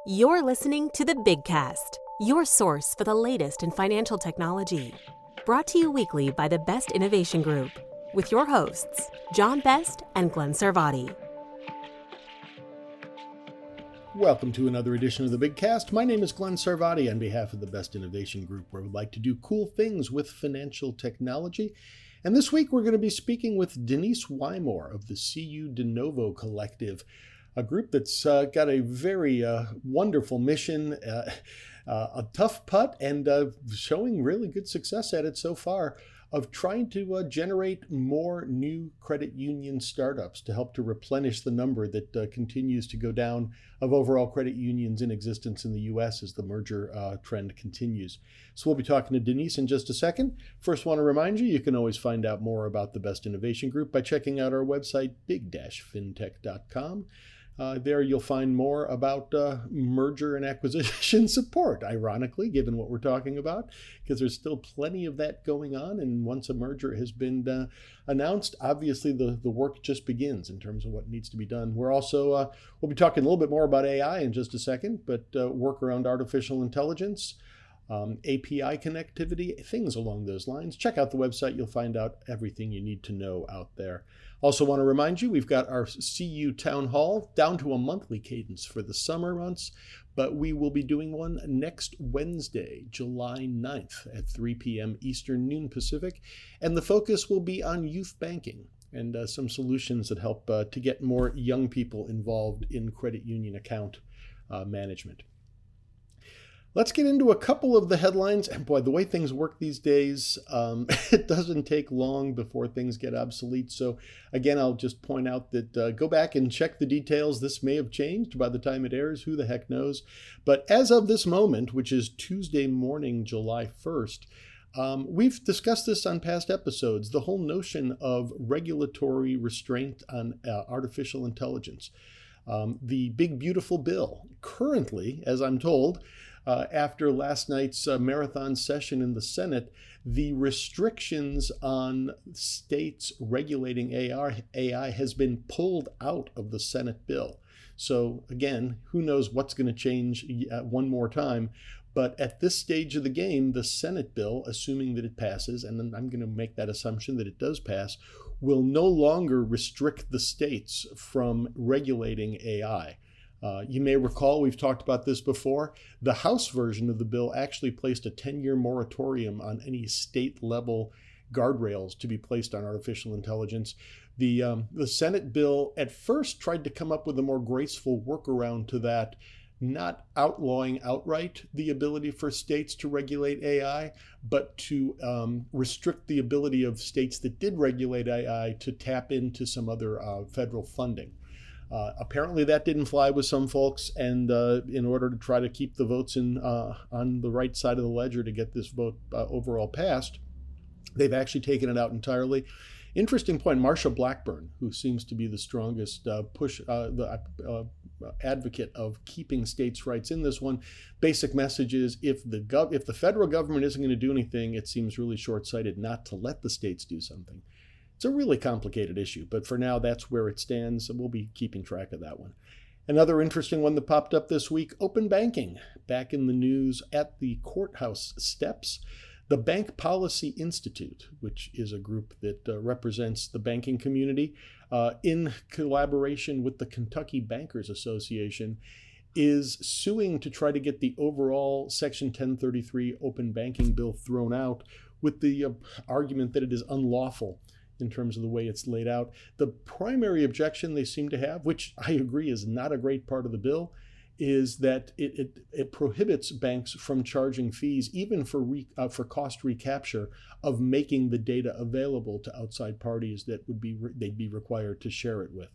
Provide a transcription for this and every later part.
You're listening to the Big Cast, your source for the latest in financial technology. Brought to you weekly by the Best Innovation Group, with your hosts, John Best and Glenn Sarvati. Welcome to another edition of the Big Cast. My name is Glenn Sarvati on behalf of the Best Innovation Group, where we like to do cool things with financial technology. And this week we're going to be speaking with Denise Wymore of the CU De Novo Collective, a group that's got a very wonderful mission, a tough putt, and showing really good success at it so far, of trying to generate more new credit union startups to help to replenish the number that continues to go down of overall credit unions in existence in the U.S. as the merger trend continues. So we'll be talking to Denise in just a second. First, want to remind you, you can always find out more about the Best Innovation Group by checking out our website, big-fintech.com. There you'll find more about merger and acquisition support, ironically, given what we're talking about, because there's still plenty of that going on. And once a merger has been announced, obviously the work just begins in terms of what needs to be done. We're also, we'll be talking a little bit more about AI in just a second, but work around artificial intelligence, API connectivity, things along those lines. Check out the website. You'll find out everything you need to know out there. Also want to remind you, we've got our CU Town Hall down to a monthly cadence for the summer months, but we will be doing one next Wednesday, July 9th at 3 p.m. Eastern, noon Pacific. And the focus will be on youth banking and some solutions that help to get more young people involved in credit union account management. Let's get into a couple of the headlines. And boy, the way things work these days, it doesn't take long before things get obsolete. So again, I'll just point out that go back and check the details. This may have changed by the time it airs. Who the heck knows? But as of this moment, which is Tuesday morning, July 1st, we've discussed this on past episodes, the whole notion of regulatory restraint on artificial intelligence. The big, beautiful bill currently, as I'm told, after last night's marathon session in the Senate, the restrictions on states regulating AI has been pulled out of the Senate bill. So again, who knows what's going to change one more time. But at this stage of the game, the Senate bill, assuming that it passes, and then I'm going to make that assumption that it does pass, will no longer restrict the states from regulating AI. You may recall, we've talked about this before, the House version of the bill actually placed a 10-year moratorium on any state-level guardrails to be placed on artificial intelligence. The Senate bill at first tried to come up with a more graceful workaround to that, not outlawing outright the ability for states to regulate AI, but to restrict the ability of states that did regulate AI to tap into some other federal funding. Apparently that didn't fly with some folks, and in order to try to keep the votes on the right side of the ledger to get this vote overall passed, they've actually taken it out entirely. Interesting point, Marsha Blackburn, who seems to be the strongest advocate of keeping states' rights in this one. Basic message is if the federal government isn't going to do anything, it seems really short-sighted not to let the states do something. It's a really complicated issue, but for now, that's where it stands, and we'll be keeping track of that one. Another interesting one that popped up this week, open banking, back in the news at the courthouse steps. The Bank Policy Institute, which is a group that represents the banking community, in collaboration with the Kentucky Bankers Association, is suing to try to get the overall Section 1033 open banking bill thrown out with the argument that it is unlawful in terms of the way it's laid out. The primary objection they seem to have, which I agree is not a great part of the bill, is that it prohibits banks from charging fees, even for cost recapture of making the data available to outside parties that they'd be required to share it with.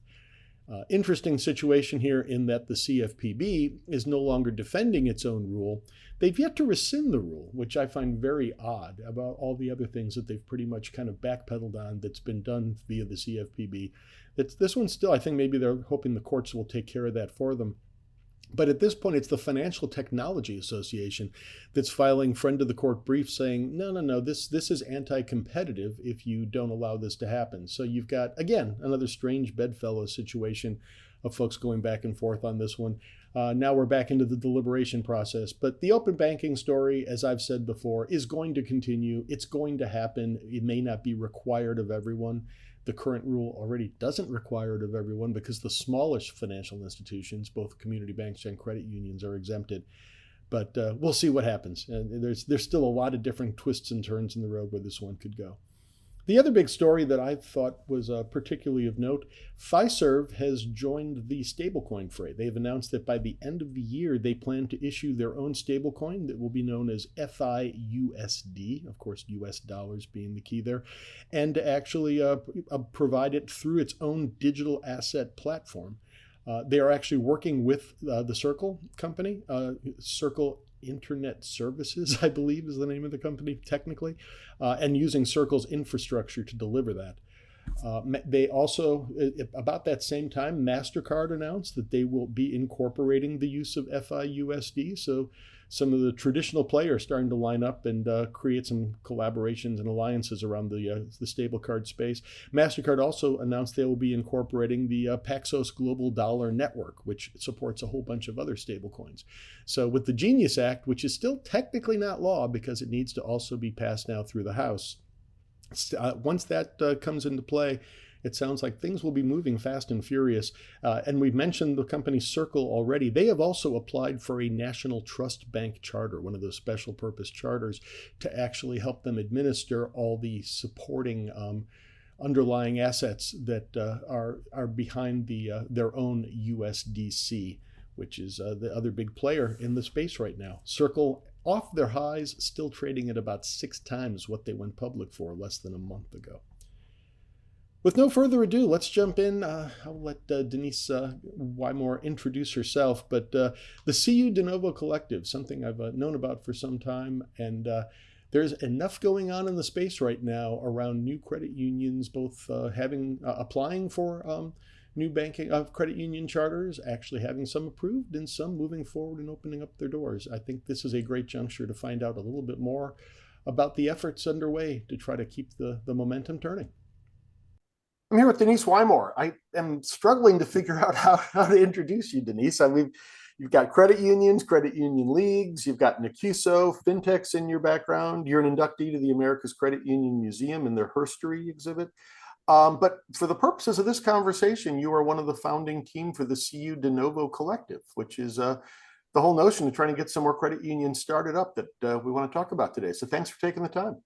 Interesting situation here in that the CFPB is no longer defending its own rule. They've yet to rescind the rule, which I find very odd about all the other things that they've pretty much kind of backpedaled on that's been done via the CFPB. This one still, I think maybe they're hoping the courts will take care of that for them. But at this point, it's the Financial Technology Association that's filing friend of the court brief saying, no, no, no, this is anti-competitive if you don't allow this to happen. So you've got, again, another strange bedfellow situation of folks going back and forth on this one. Now we're back into the deliberation process. But the open banking story, as I've said before, is going to continue. It's going to happen. It may not be required of everyone. The current rule already doesn't require it of everyone because the smallest financial institutions, both community banks and credit unions, are exempted. But we'll see what happens. There's still a lot of different twists and turns in the road where this one could go. The other big story that I thought was particularly of note, Fiserv has joined the stablecoin fray. They've announced that by the end of the year, they plan to issue their own stablecoin that will be known as FIUSD, of course, US dollars being the key there, and to actually provide it through its own digital asset platform. They are actually working with the Circle company, Circle Internet Services, I believe is the name of the company technically, and using Circle's infrastructure to deliver that. They also, about that same time, MasterCard announced that they will be incorporating the use of FIUSD. So some of the traditional players starting to line up and create some collaborations and alliances around the stable card space. MasterCard also announced they will be incorporating the Paxos Global Dollar Network, which supports a whole bunch of other stablecoins. So with the Genius Act, which is still technically not law because it needs to also be passed now through the House, once that comes into play, it sounds like things will be moving fast and furious. And we've mentioned the company Circle already. They have also applied for a national trust bank charter, one of those special purpose charters, to actually help them administer all the supporting underlying assets that are behind their own USDC, which is the other big player in the space right now. Circle, off their highs, still trading at about 6 times what they went public for less than a month ago. With no further ado, let's jump in. I'll let Denise Wymore introduce herself, but the CU De Novo Collective, something I've known about for some time, and there's enough going on in the space right now around new credit unions, both applying for new banking credit union charters, actually having some approved and some moving forward and opening up their doors. I think this is a great juncture to find out a little bit more about the efforts underway to try to keep the momentum turning. I'm here with Denise Wymore. I am struggling to figure out how to introduce you, Denise. You've got credit unions, credit union leagues, you've got NACUSO, fintechs in your background. You're an inductee to the America's Credit Union Museum in their Herstory exhibit. But for the purposes of this conversation, you are one of the founding team for the CU De Novo Collective, which is the whole notion of trying to get some more credit unions started up that we want to talk about today. So thanks for taking the time.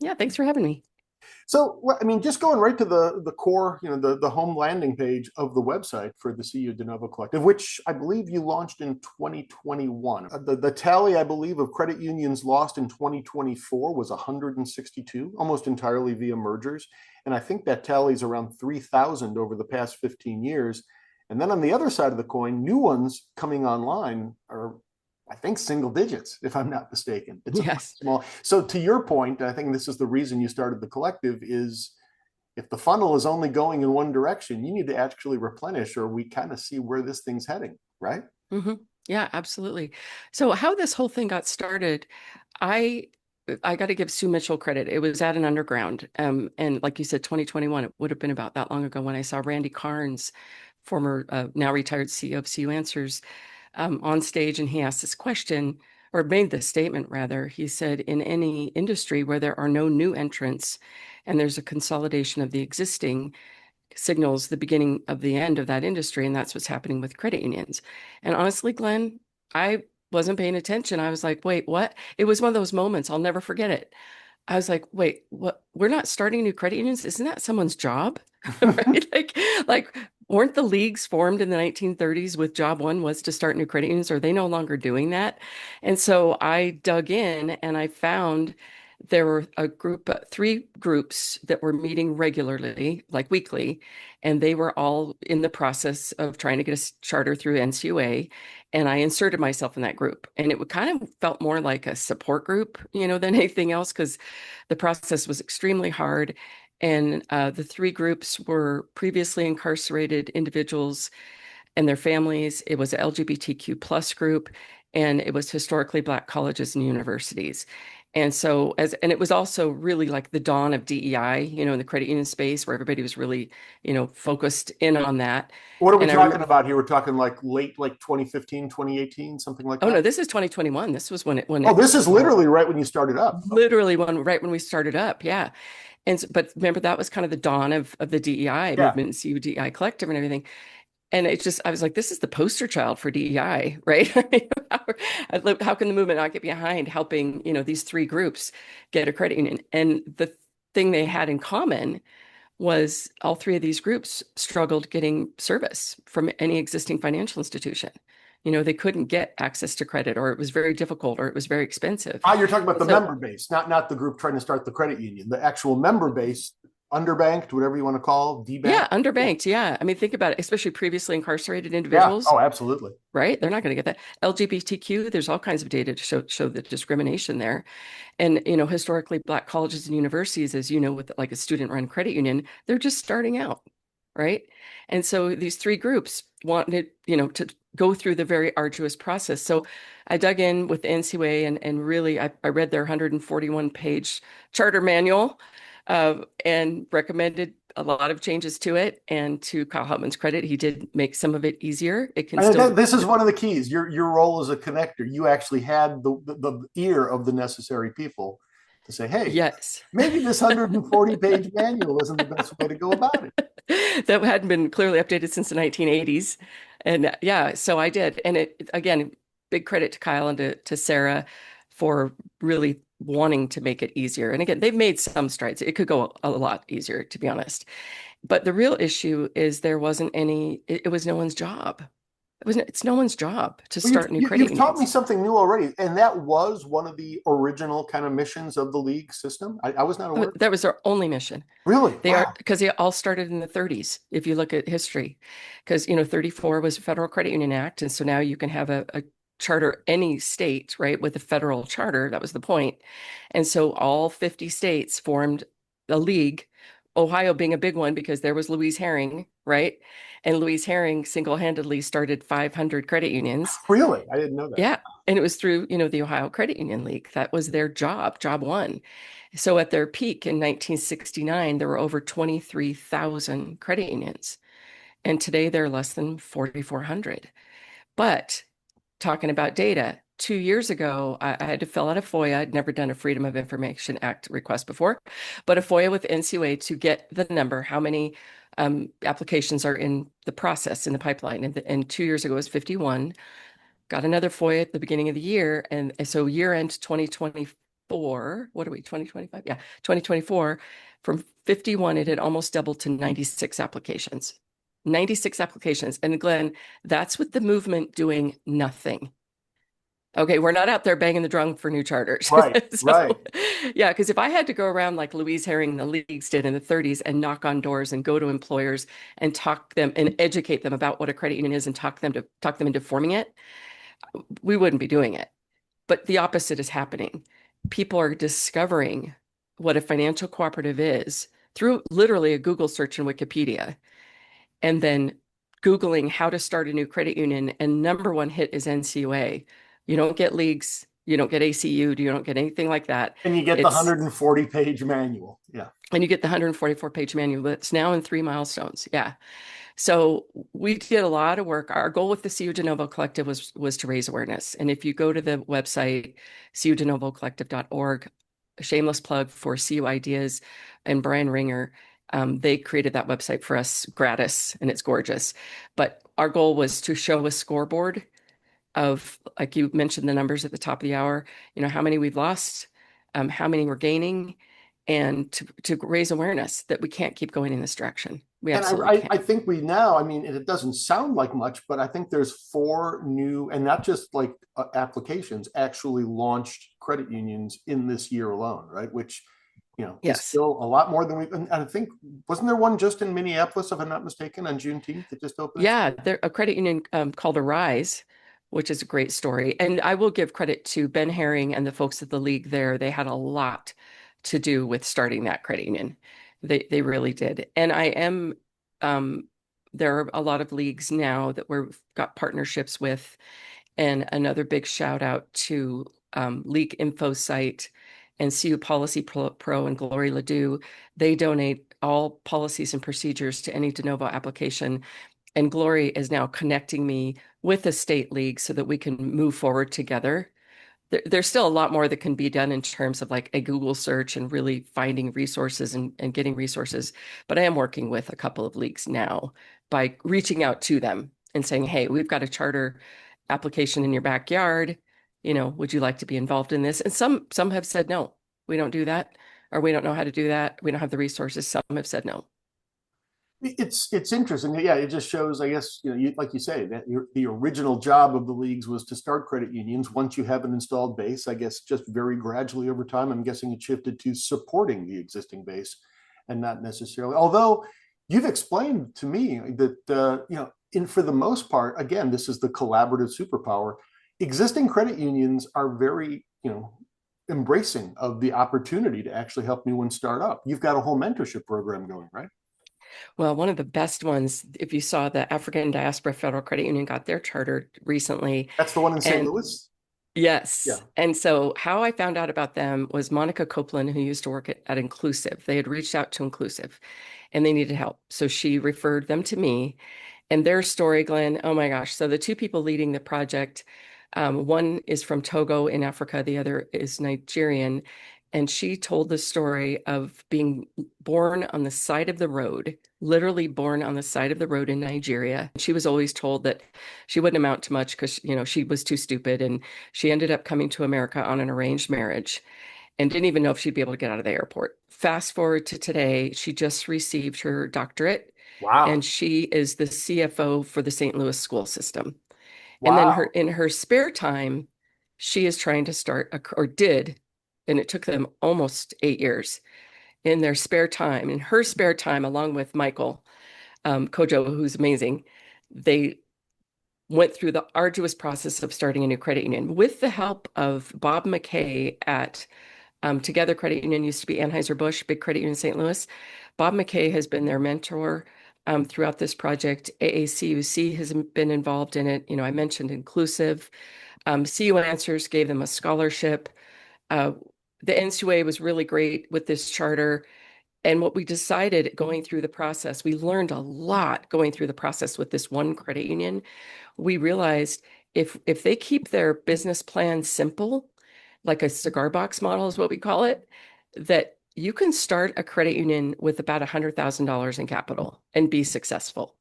Yeah, thanks for having me. So, I mean, just going right to the core, the home landing page of the website for the CU De Novo Collective, which I believe you launched in 2021. The tally, I believe, of credit unions lost in 2024 was 162, almost entirely via mergers. And I think that tallies around 3,000 over the past 15 years. And then on the other side of the coin, new ones coming online are, I think, single digits, if I'm not mistaken. It's yes. Small. So to your point, I think this is the reason you started the collective is if the funnel is only going in one direction, you need to actually replenish or we kind of see where this thing's heading, right? Mm-hmm. Yeah, absolutely. So how this whole thing got started, I got to give Sue Mitchell credit. It was at an underground. And like you said, 2021, it would have been about that long ago when I saw Randy Carnes, former now retired CEO of CU Answers, on stage, and he asked this question, or made this statement rather. He said, in any industry where there are no new entrants and there's a consolidation of the existing, signals the beginning of the end of that industry. And that's what's happening with credit unions. And honestly, Glenn, I wasn't paying attention. I was like, wait, what? It was one of those moments. I'll never forget it. I was like, wait, what? We're not starting new credit unions. Isn't that someone's job? Right? Like, weren't the leagues formed in the 1930s with job one was to start new credit unions? Are they no longer doing that? And so I dug in and I found there were three groups that were meeting regularly, like weekly, and they were all in the process of trying to get a charter through NCUA. And I inserted myself in that group, and it kind of felt more like a support group, than anything else, because the process was extremely hard. And the three groups were previously incarcerated individuals and their families. It was an LGBTQ plus group, and it was historically Black colleges and universities. And so and it was also really like the dawn of DEI, in the credit union space where everybody was really, focused in on that. What are we And I talking remember, about here? We're talking like late, like 2015, 2018, something like oh no, that. this is 2021. This was when Oh, it this is literally right when you started up. literally right when we started up. Yeah. But remember, that was kind of the dawn of the DEI Yeah. movement, CU DEI collective and everything. And I was like, this is the poster child for DEI, right? How can the movement not get behind helping, these three groups get a credit union? And the thing they had in common was all three of these groups struggled getting service from any existing financial institution. They couldn't get access to credit, or it was very difficult, or it was very expensive. Ah, you're talking about the So, member base, not the group trying to start the credit union. The actual member base, underbanked, whatever you want to call, yeah, debanked. Yeah. underbanked. Yeah. I mean, think about it, especially previously incarcerated Yeah. individuals, Oh, absolutely. right? They're not going to get that. LGBTQ, there's all kinds of data to show the discrimination there. And, historically, Black colleges and universities, as you know, with like a student-run credit union, they're just starting out, right? And so these three groups wanted, to go through the very arduous process. So I dug in with the NCUA and really I read their 141-page charter manual and recommended a lot of changes to it. And to Kyle Hutman's credit, he did make some of it easier. It can still. This is one of the keys. Your role as a connector. You actually had the ear of the necessary people to say, hey, Yes. maybe this 140-page manual isn't the best way to go about it. That hadn't been clearly updated since the 1980s. And yeah, so I did. And it, again, big credit to Kyle and to Sarah for really wanting to make it easier. And again, they've made some strides. It could go a lot easier, to be honest. But the real issue is there wasn't any, it was no one's job. It's no one's job to Well, start new credit you've taught me unions. something new already, and that was one of the original kind of missions of the league system. I was not aware. That was their only mission. Really? They are Wow. because they all started in the 30s. If you look at history, because 34 was a Federal Credit Union Act, and so now you can have a charter any state, right, with a federal charter. That was the point. And so all 50 states formed a league. Ohio being a big one because there was Louise Herring, right? And Louise Herring single-handedly started 500 credit unions. Really? I didn't know that. Yeah. And it was through, the Ohio Credit Union League. That was their job one. So at their peak in 1969, there were over 23,000 credit unions. And today they're less than 4,400. But talking about data, 2 years ago, I had to fill out a FOIA. I'd never done a Freedom of Information Act request before, but a FOIA with NCUA to get the number, how many applications are in the process, in the pipeline. And 2 years ago it was 51. Got another FOIA at the beginning of the year. And so year end 2024, what are we, 2025? Yeah, 2024, from 51, it had almost doubled to 96 applications. 96 applications. And Glenn, that's with the movement doing nothing. Okay, we're not out there banging the drum for new charters. Right, right. Yeah, because if I had to go around like Louise Herring, the leagues did in the 30s, and knock on doors and go to employers and talk them and educate them about what a credit union is and talk them into forming it, we wouldn't be doing it. But the opposite is happening. People are discovering what a financial cooperative is through literally a Google search in Wikipedia, and then Googling how to start a new credit union. And number one hit is NCUA. You don't get leagues, you don't get ACU, you don't get anything like that. And you get the 140-page manual. Yeah. And you get the 144-page manual that's now in 3 milestones. Yeah. So we did a lot of work. Our goal with the CU De Novo Collective was to raise awareness. And if you go to the website, cudenovocollective.org, a shameless plug for CU Ideas and Brian Ringer, they created that website for us gratis, and it's gorgeous. But our goal was to show a scoreboard of, like you mentioned, the numbers at the top of the hour, how many we've lost, how many we're gaining, and to raise awareness that we can't keep going in this direction. We absolutely can't. I think we now, I mean, it doesn't sound like much, but I think there's 4 new, and not just like applications, actually launched credit unions in this year alone, right? Which, Yes. is still a lot more than and I think, wasn't there one just in Minneapolis, if I'm not mistaken, on Juneteenth that just opened? Yeah, there's a credit union called Arise, which is a great story. And I will give credit to Ben Herring and the folks at the league there. They had a lot to do with starting that credit union. They really did. And I am there are a lot of leagues now that we've got partnerships with, and another big shout out to League Info Site and CU Policy Pro and Glory Ledoux. They donate all policies and procedures to any de novo application. And Glory is now connecting me with a state league so that we can move forward together. There's still a lot more that can be done in terms of like a Google search and really finding resources and getting resources. But I am working with a couple of leagues now by reaching out to them and saying, hey, we've got a charter application in your backyard. Would you like to be involved in this? And some have said, no, we don't do that, or we don't know how to do that. We don't have the resources. Some have said no. It's interesting. Yeah, it just shows, I guess, like you say, that the original job of the leagues was to start credit unions. Once you have an installed base, I guess just very gradually over time, I'm guessing it shifted to supporting the existing base and not necessarily. Although you've explained to me that, for the most part, again, this is the collaborative superpower. Existing credit unions are very, embracing of the opportunity to actually help new ones start up. You've got a whole mentorship program going, right? Well, one of the best ones, if you saw, the African Diaspora Federal Credit Union got their charter recently. That's the one in St. Louis? Yes. Yeah. And so how I found out about them was Monica Copeland, who used to work at Inclusive. They had reached out to Inclusive and they needed help. So she referred them to me, and their story, Glenn, oh my gosh. So the two people leading the project, one is from Togo in Africa, the other is Nigerian. And she told the story of being born on the side of the road, literally born on the side of the road in Nigeria. She was always told that she wouldn't amount to much because, she was too stupid. And she ended up coming to America on an arranged marriage and didn't even know if she'd be able to get out of the airport. Fast forward to today, she just received her doctorate. Wow. And she is the CFO for the St. Louis school system. Wow. And then in her spare time, she is trying to start or did, and it took them almost 8 years in their spare time. In her spare time, along with Michael Kojo, who's amazing, they went through the arduous process of starting a new credit union with the help of Bob McKay at Together Credit Union, used to be Anheuser-Busch, big credit union in St. Louis. Bob McKay has been their mentor throughout this project. AACUC has been involved in it. I mentioned Inclusive. CU Answers gave them a scholarship. The NCUA was really great with this charter. And what we decided going through the process, we learned a lot going through the process with this one credit union. We realized if they keep their business plan simple, like a cigar box model is what we call it, that you can start a credit union with about $100,000 in capital and be successful.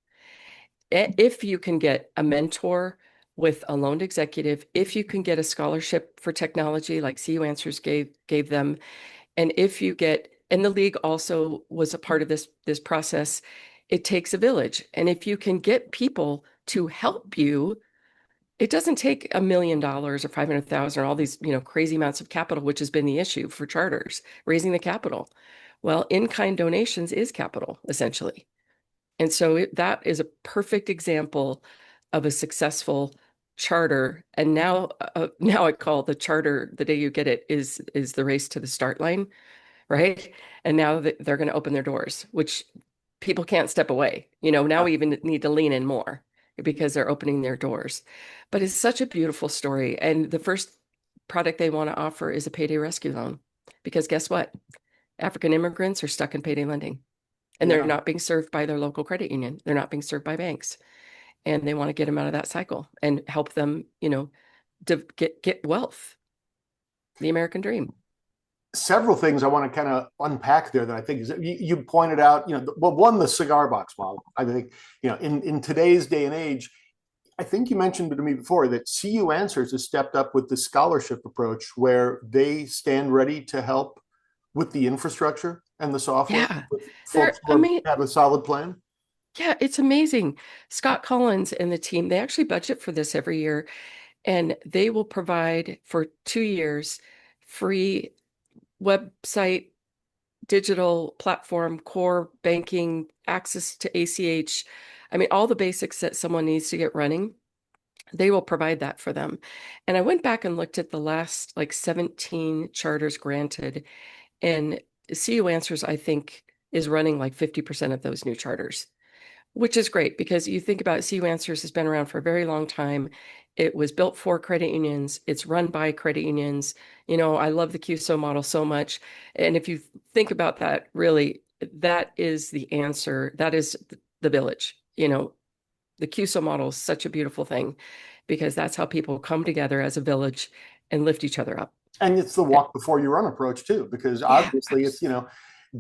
If you can get a mentor with a loaned executive, if you can get a scholarship for technology like CU Answers gave them, and if you get, and the league also was a part of this process, it takes a village. And if you can get people to help you, it doesn't take $1 million or 500,000 or all these, crazy amounts of capital, which has been the issue for charters, raising the capital. Well, in-kind donations is capital, essentially. And so that is a perfect example of a successful charter. And now I call the charter, the day you get it, is the race to the start line, right? And now they're going to open their doors, which people can't step away. Now we even need to lean in more because they're opening their doors. But it's such a beautiful story. And the first product they want to offer is a payday rescue loan, because guess what? African immigrants are stuck in payday lending, and they're not being served by their local credit union. They're not being served by banks, and they want to get them out of that cycle and help them, to get wealth, the American dream. Several things I want to kind of unpack there that I think is, you pointed out, one, the cigar box model. I think, in today's day and age, I think you mentioned to me before that CU Answers has stepped up with the scholarship approach where they stand ready to help with the infrastructure and the software. Yeah. Folks have a solid plan. Yeah, it's amazing. Scott Collins and the team, they actually budget for this every year, and they will provide for 2 years free website, digital platform, core banking, access to ACH. I mean, all the basics that someone needs to get running, they will provide that for them. And I went back and looked at the last 17 charters granted, and CU Answers, I think, is running 50% of those new charters. which is great because you think about CU Answers has been around for a very long time. It was built for credit unions. It's run by credit unions. I love the QSO model so much. And if you think about that, really, that is the answer. That is the village. The QSO model is such a beautiful thing because that's how people come together as a village and lift each other up. And it's the walk before you run approach too, because obviously it's, you're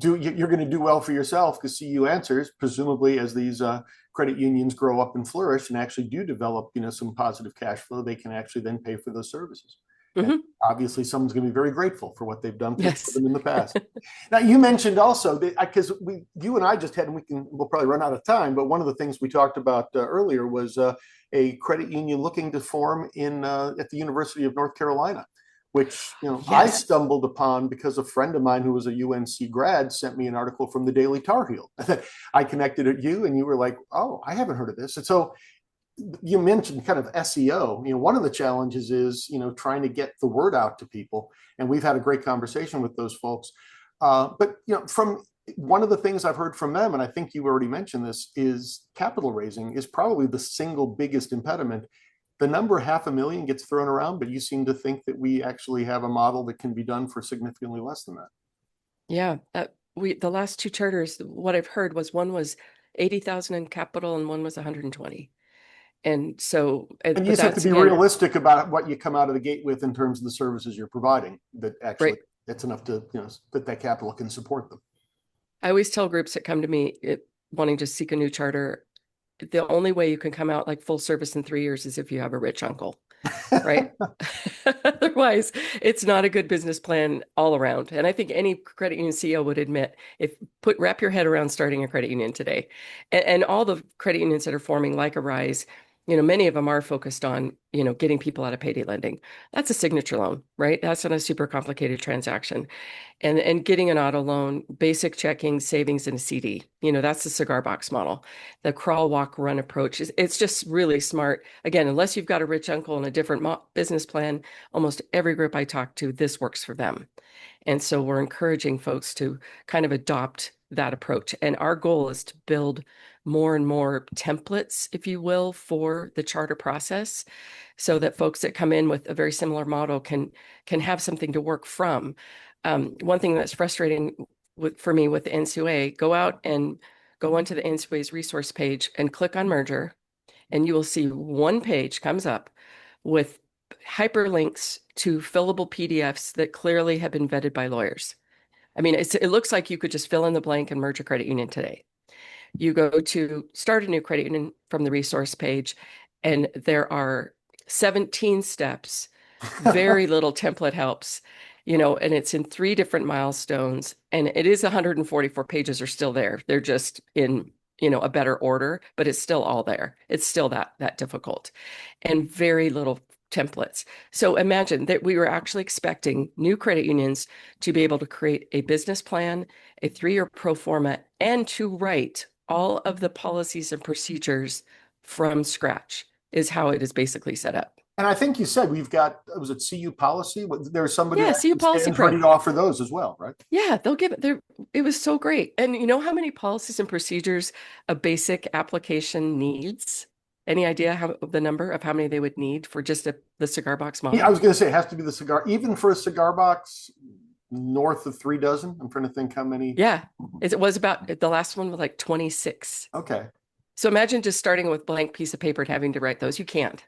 going to do well for yourself because CU Answers, presumably as these credit unions grow up and flourish and actually do develop, some positive cash flow, they can actually then pay for those services. Mm-hmm. And obviously someone's going to be very grateful for what they've done for Yes. them in the past. Now you mentioned also that because you and I just had, and we'll probably run out of time, but one of the things we talked about earlier was a credit union looking to form at the University of North Carolina, which Yes. I stumbled upon because a friend of mine who was a UNC grad sent me an article from the Daily Tar Heel. I connected at you and you were like, oh, I haven't heard of this. And so you mentioned kind of SEO. One of the challenges is, trying to get the word out to people. And we've had a great conversation with those folks. But, from one of the things I've heard from them, and I think you already mentioned this, is capital raising is probably the single biggest impediment. The number 500,000 gets thrown around, but you seem to think that we actually have a model that can be done for significantly less than that. Yeah, the last two charters, what I've heard was one was 80,000 in capital and one was 120. And so, and you just have to be realistic about what you come out of the gate with in terms of the services you're providing. That actually, that's enough to that capital can support them. I always tell groups that come to me wanting to seek a new charter, the only way you can come out like full service in 3 years is if you have a rich uncle, right? Otherwise, it's not a good business plan all around. And I think any credit union CEO would admit, wrap your head around starting a credit union today. And all the credit unions that are forming like Arise, many of them are focused on, getting people out of payday lending. That's a signature loan, right? That's not a super complicated transaction. And getting an auto loan, basic checking, savings, and a CD. That's the cigar box model. The crawl, walk, run approach it's just really smart. Again, unless you've got a rich uncle and a different business plan, almost every group I talk to, this works for them. And so we're encouraging folks to kind of adopt that approach. And our goal is to build more and more templates, if you will, for the charter process so that folks that come in with a very similar model can have something to work from. One thing that's frustrating for me with the NCUA, go onto the NCUA's resource page and click on merger, and you will see one page comes up with hyperlinks to fillable PDFs that clearly have been vetted by lawyers. I mean, it looks like you could just fill in the blank and merge a credit union today. You go to start a new credit union from the resource page, and there are 17 steps, very little template helps, and it's in 3 different milestones, and it is 144 pages are still there. They're just in, a better order, but it's still all there. It's still that difficult, and very little templates. So imagine that we were actually expecting new credit unions to be able to create a business plan, a 3-year pro forma, and to write all of the policies and procedures from scratch is how it is basically set up. And I think you said we've got, was it CU Policy? There's somebody CU Policy Pro ready to offer those as well, right? Yeah, they'll give it. It was so great. And you know how many policies and procedures a basic application needs? Any idea the number of how many they would need for just the cigar box model? Yeah, I was going to say it has to be the cigar, even for a cigar box north of 3 dozen. I'm trying to think how many. Yeah, it was about, the last one was like 26. Okay. So imagine just starting with blank piece of paper and having to write those. You can't.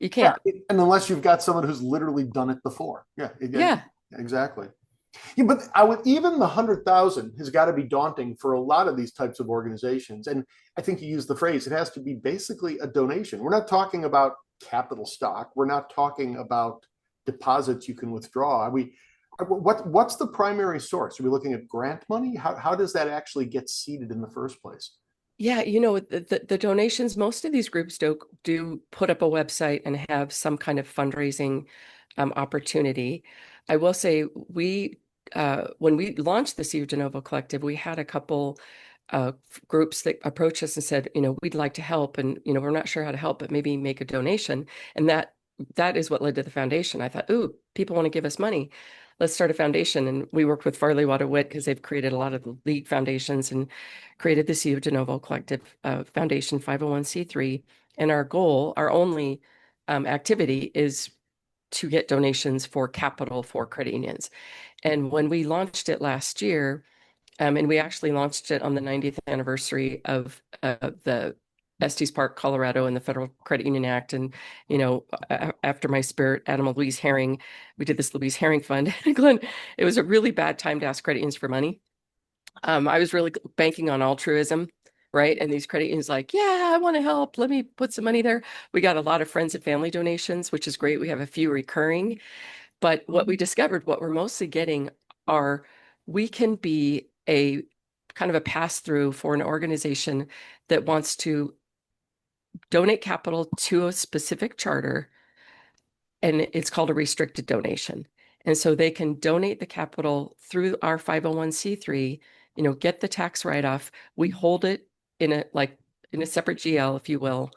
Yeah, and unless you've got someone who's literally done it before. Yeah, exactly. Yeah, but even the 100,000 has got to be daunting for a lot of these types of organizations. And I think you used the phrase, it has to be basically a donation. We're not talking about capital stock. We're not talking about deposits you can withdraw. What's the primary source? Are we looking at grant money? How does that actually get seeded in the first place? Yeah, the donations, most of these groups do put up a website and have some kind of fundraising opportunity. I will say when we launched the CU De Novo Collective, we had a couple groups that approached us and said, we'd like to help, and we're not sure how to help, but maybe make a donation. And that is what led to the foundation. I thought, ooh, people want to give us money. let's start a foundation. And we worked with Farley Water Witt because they've created a lot of the league foundations and created the CU De Novo Collective Foundation 501c3. And our goal, our only activity is to get donations for capital for credit unions. And when we launched it last year, and we actually launched it on the 90th anniversary of the Estes Park, Colorado, and the Federal Credit Union Act. And, after my spirit animal, Louise Herring, we did this Louise Herring Fund. Glenn, it was a really bad time to ask credit unions for money. I was really banking on altruism, right? And these credit unions like, yeah, I want to help. Let me put some money there. We got a lot of friends and family donations, which is great. We have a few recurring. But what we discovered, what we're mostly getting are we can be a kind of a pass-through for an organization that wants to donate capital to a specific charter, and it's called a restricted donation. And so they can donate the capital through our 501c3, get the tax write-off. We hold it in a separate GL, if you will,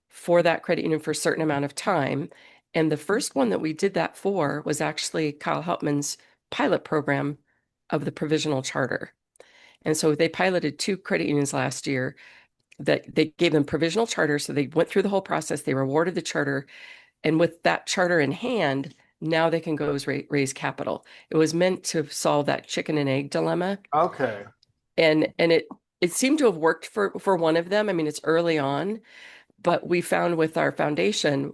for that credit union for a certain amount of time. And the first one that we did that for was actually Kyle Hauptman's pilot program of the provisional charter. And so they piloted 2 credit unions last year that they gave them provisional charters. So they went through the whole process. They were awarded the charter. And with that charter in hand, now they can go raise capital. It was meant to solve that chicken and egg dilemma. Okay. And it seemed to have worked for one of them. I mean, it's early on, but we found with our foundation,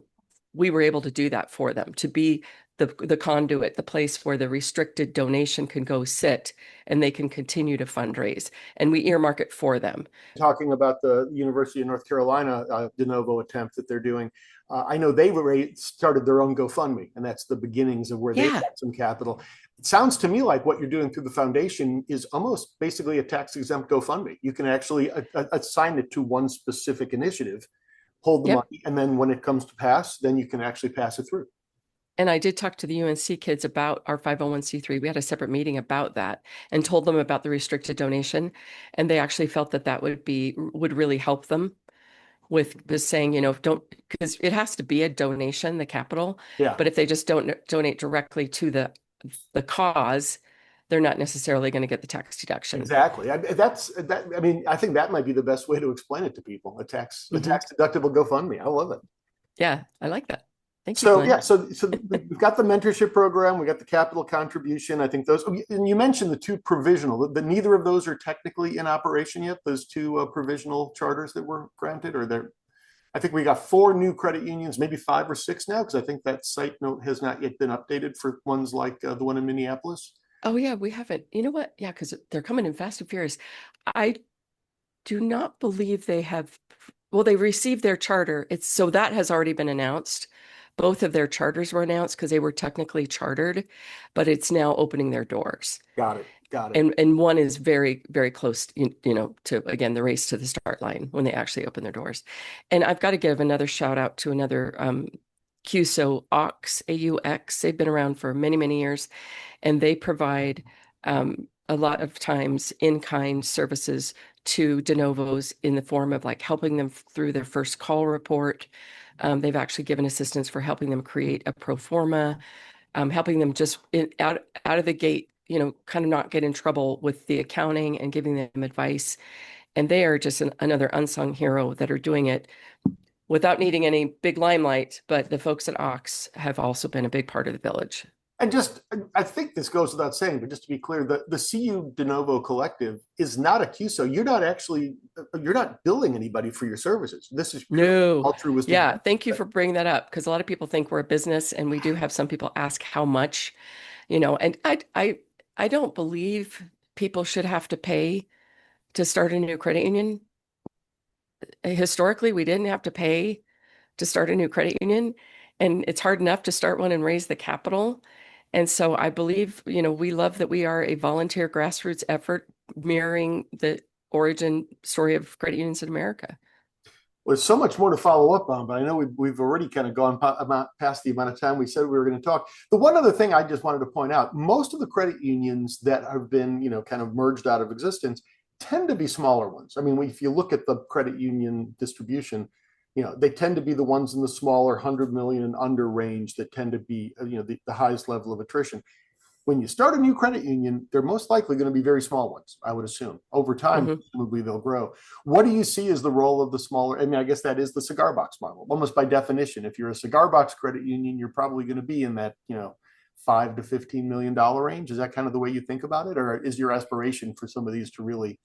we were able to do that for them, to be the conduit, the place where the restricted donation can go sit and they can continue to fundraise. And we earmark it for them. Talking about the University of North Carolina de novo attempt that they're doing, I know they started their own GoFundMe, and that's the beginnings of where they got some capital. It sounds to me like what you're doing through the foundation is almost basically a tax-exempt GoFundMe. You can actually assign it to one specific initiative, hold the money, and then when it comes to pass, then you can actually pass it through. And I did talk to the UNC kids about our 501c3. We had a separate meeting about that and told them about the restricted donation. And they actually felt that would really help them with saying, don't, because it has to be a donation, the capital. Yeah. But if they just don't donate directly to the cause, they're not necessarily going to get the tax deduction. Exactly. I think that might be the best way to explain it to people. A tax deductible GoFundMe. I love it. Yeah, I like that. Thank you. So we've got the mentorship program, we got the capital contribution. I think those, and you mentioned the 2 provisional, but neither of those are technically in operation yet. Those 2 provisional charters that were granted, I think we got 4 new credit unions, maybe 5 or 6 now, because I think that site note has not yet been updated for ones like the one in Minneapolis. Oh yeah, we haven't. You know what? Yeah, because they're coming in fast and furious. I do not believe they have. Well, they received their charter. So that has already been announced. Both of their charters were announced because they were technically chartered, but it's now opening their doors. Got it. And one is very, very close, to, again, the race to the start line when they actually open their doors. And I've got to give another shout out to another CUSO, AUX, AUX. They've been around for many, many years, and they provide a lot of times in-kind services to de novos in the form of like helping them through their first call report. They've actually given assistance for helping them create a pro forma, helping them just out of the gate, kind of not get in trouble with the accounting and giving them advice. And they are just another unsung hero that are doing it without needing any big limelight. But the folks at AUX have also been a big part of the village. And I think this goes without saying, but just to be clear, the CU De Novo Collective is not a CUSO. You're not billing anybody for your services. This is altruistic. Yeah, thank you for bringing that up, because a lot of people think we're a business, and we do have some people ask how much, and I don't believe people should have to pay to start a new credit union. Historically, we didn't have to pay to start a new credit union, and it's hard enough to start one and raise the capital. And so I believe, we love that we are a volunteer grassroots effort mirroring the origin story of credit unions in America. Well, there's so much more to follow up on, but I know we've already kind of gone past the amount of time we said we were going to talk. The one other thing I just wanted to point out, most of the credit unions that have been, kind of merged out of existence tend to be smaller ones. I mean, if you look at the credit union distribution, they tend to be the ones in the smaller 100 million and under range that tend to be, the highest level of attrition. when you start a new credit union, they're most likely going to be very small ones, I would assume. Over time, Mhm. presumably they'll grow. What do you see as the role of the smaller? I mean, I guess that is the cigar box model, almost by definition. If you're a cigar box credit union, you're probably going to be in that, $5 to $15 million range. Is that kind of the way you think about it, or is your aspiration for some of these to really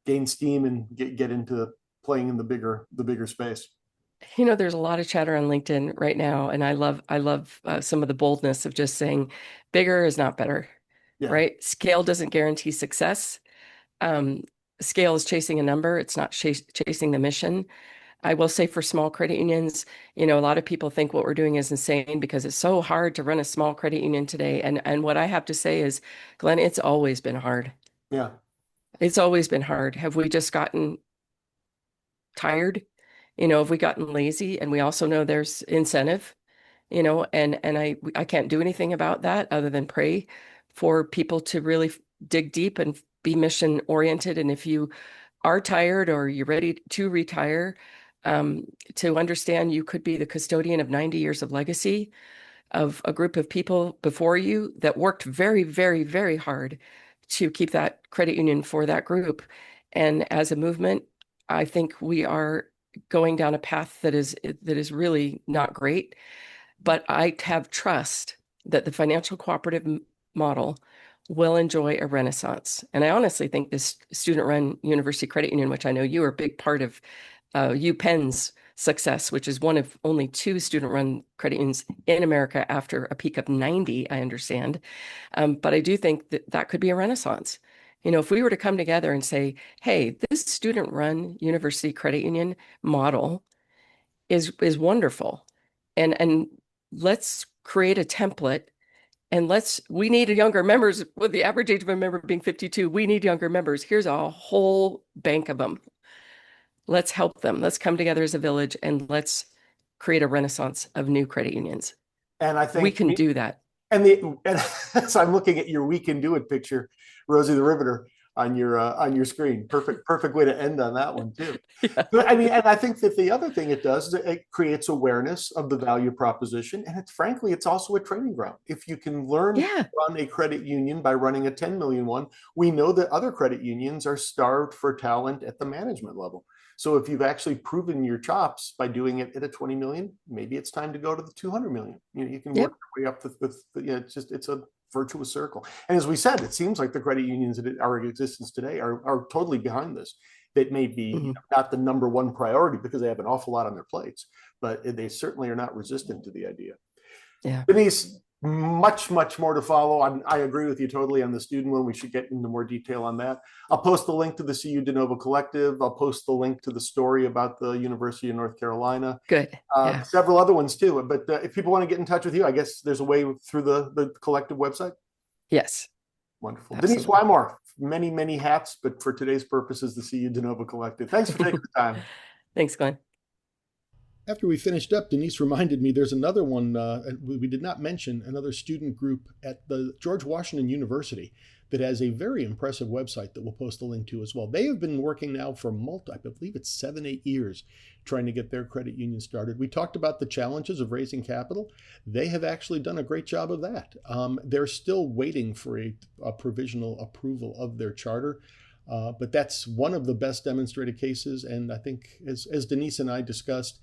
gain steam and get into playing in the bigger space? There's a lot of chatter on LinkedIn right now, and I love some of the boldness of just saying bigger is not better, Yeah. right? Scale doesn't guarantee success. Um, Scale is chasing a number. It's not chasing the mission. I will say for small credit unions, a lot of people think what we're doing is insane because it's so hard to run a small credit union today. And what I have to say is, Glenn, it's always been hard. Yeah. It's always been hard. Have we just gotten tired? Have we gotten lazy? And we also know there's incentive, and I can't do anything about that other than pray for people to really dig deep and be mission oriented. And if you are tired or you're ready to retire, to understand you could be the custodian of 90 years of legacy of a group of people before you that worked very, very, very hard to keep that credit union for that group. And as a movement, I think we are going down a path that is really not great. But I have trust that the financial cooperative model will enjoy a renaissance. And I honestly think this student-run university credit union, which I know you are a big part of, UPenn's success, which is one of only two student-run credit unions in America after a peak of 90, I understand. But I do think that that could be a renaissance. If we were to come together and say, hey, this student-run university credit union model is wonderful, and let's create a template, and we need younger members with the average age of a member being 52. We need younger members. Here's a whole bank of them. Let's help them. Let's come together as a village and let's create a renaissance of new credit unions. And I We think can do that. and so I'm looking at your "We Can Do It" picture, Rosie the Riveter, on your screen. Perfect way to end on that one too. Yeah. But I mean, and I think that the other thing it does is it creates awareness of the value proposition, and it's also a training ground. If you can learn to Yeah. run a credit union by running a 10 million one, we know that other credit unions are starved for talent at the management level. So if you've actually proven your chops by doing it at a 20 million, maybe it's time to go to the 200 million. You can work Yep. your way up it's a virtuous circle. And as we said, it seems like the credit unions that are in existence today are totally behind this. That may be Mhm. not the number one priority because they have an awful lot on their plates, but they certainly are not resistant to the idea. Yeah. Denise, much more to follow. I agree with you totally on the student one. We should get into more detail on that. I'll post the link to the CU De Novo Collective. I'll post the link to the story about the University of North Carolina. Good. Yeah. Several other ones too. But if people want to get in touch with you, I guess there's a way through the collective website. Yes. Wonderful. Absolutely. Denise Wymore, many hats, but for today's purposes, the CU De Novo Collective. Thanks for taking the time. Thanks, Glenn. After we finished up, Denise reminded me there's another one we did not mention, another student group at the George Washington University that has a very impressive website that we'll post a link to as well. They have been working now for I believe it's 7-8 years, trying to get their credit union started. We talked about the challenges of raising capital. They have actually done a great job of that. They're still waiting for a provisional approval of their charter. But that's one of the best demonstrated cases. And I think as Denise and I discussed,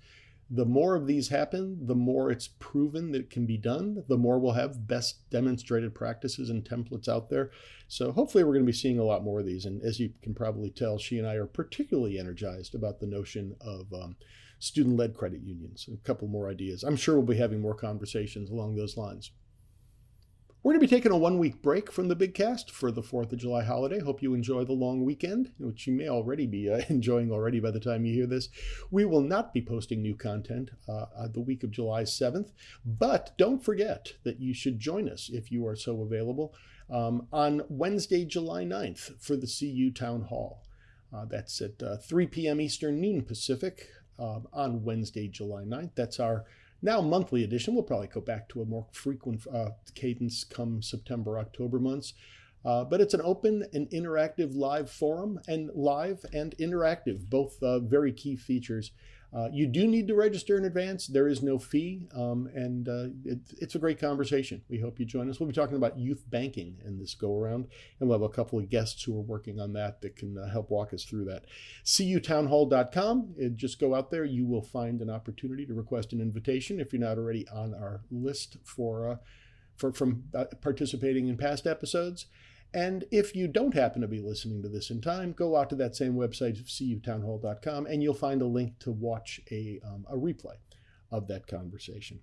the more of these happen, the more it's proven that it can be done, the more we'll have best demonstrated practices and templates out there. So hopefully we're going to be seeing a lot more of these. And as you can probably tell, she and I are particularly energized about the notion of student-led credit unions. A couple more ideas. I'm sure we'll be having more conversations along those lines. We're going to be taking a 1-week break from the Big Cast for the 4th of July holiday. Hope you enjoy the long weekend, which you may already be enjoying already by the time you hear this. We will not be posting new content the week of July 7th, but don't forget that you should join us if you are so available on Wednesday, July 9th for the CU Town Hall. That's at 3 p.m. Eastern, noon Pacific on Wednesday, July 9th. That's our now monthly edition. We'll probably go back to a more frequent cadence come September, October months. But it's an open and interactive live forum, and live and interactive, both very key features You do need to register in advance. There is no fee, and it's a great conversation. We hope you join us. We'll be talking about youth banking in this go-around, and we'll have a couple of guests who are working on that can help walk us through that. cutownhall.com. Just go out there. You will find an opportunity to request an invitation if you're not already on our list from participating in past episodes. And if you don't happen to be listening to this in time, go out to that same website, cutownhall.com, and you'll find a link to watch a replay of that conversation.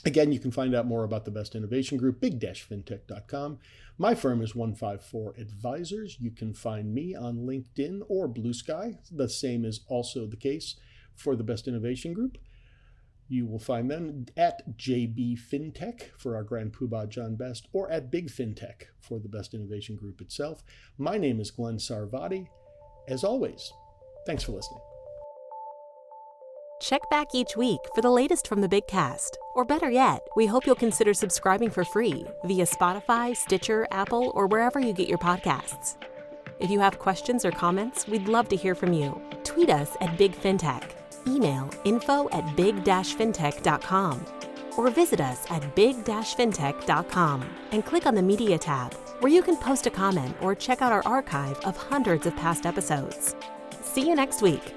Again, you can find out more about the Best Innovation Group, big-fintech.com. My firm is 154 Advisors. You can find me on LinkedIn or Blue Sky. The same is also the case for the Best Innovation Group. You will find them at JB FinTech for our Grand Poobah John Best, or at Big FinTech for the Best Innovation Group itself. My name is Glenn Sarvati. As always, thanks for listening. Check back each week for the latest from the Big Cast. Or better yet, we hope you'll consider subscribing for free via Spotify, Stitcher, Apple, or wherever you get your podcasts. If you have questions or comments, we'd love to hear from you. Tweet us at Big FinTech. Email info@big-fintech.com or visit us at big-fintech.com and click on the Media tab, where you can post a comment or check out our archive of hundreds of past episodes. See you next week.